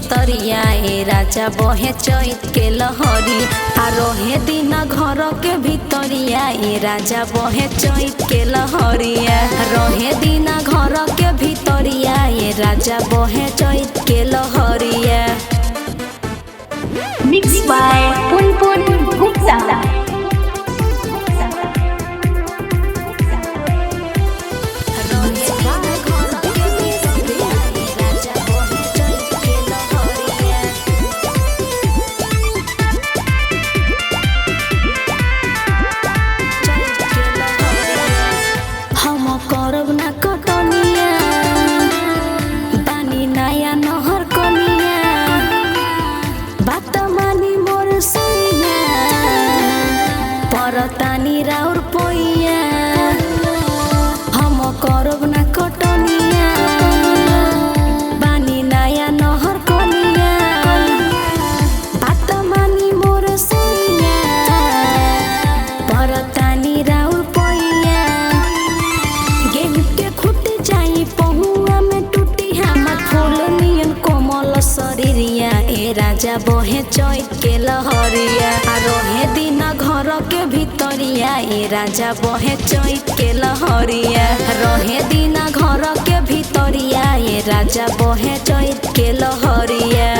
भीतरिया ए राजा बहे चैत के लहरी आ रहे दिन घर के भीतरिया ए राजा बहे चैत के लहरिया रहे दिन घर के भीतरिया ए राजा बहे चैत के लहरिया। Mixed by Punpun Gupta. करब ना कटनिया बानी नया नहर कनिया बात मानी मोर सैया परतानी राउर पैया हम करब ना कटनिया बानी नया नहर कनिया बात मानी मोर सैया परतानी राउर शरीरिया ए राजा बहे चैत के लहरिया आ रहे दिन घर के भीतरिया ए राजा बहे चैत के लहरिया रहे दिन घर के भीतरिया ए राजा बहे चैत के लहरिया।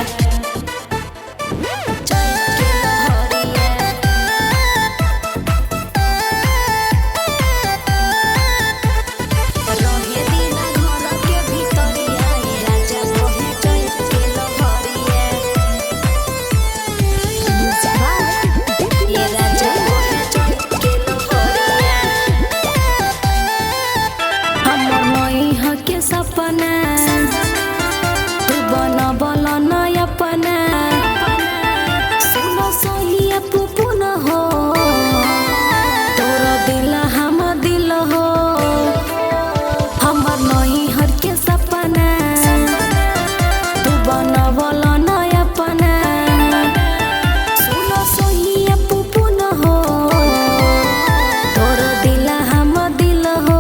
सपना बन बल नयपना सुनो सही पुपुन हो तोर दिल हम दिल हो हमर नहीं हर के सपना तू बन बल नयपना सुनो सही पुपुन हो तोर दिल हम दिल हो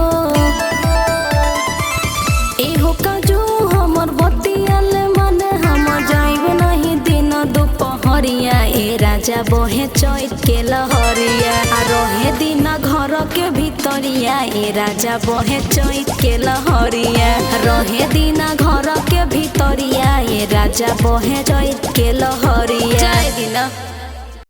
एहो काजू हमर बतियाल मन हम जाइब नहीं दिन दोपहरिया ए राजा बहे चैत के लहरिया आ रहे दिन घर के भीतरिया ए राजा बहे चैत के लहरिया रहे दिन घर के भीतरिया ए राजा बहे चैत के लहरिया।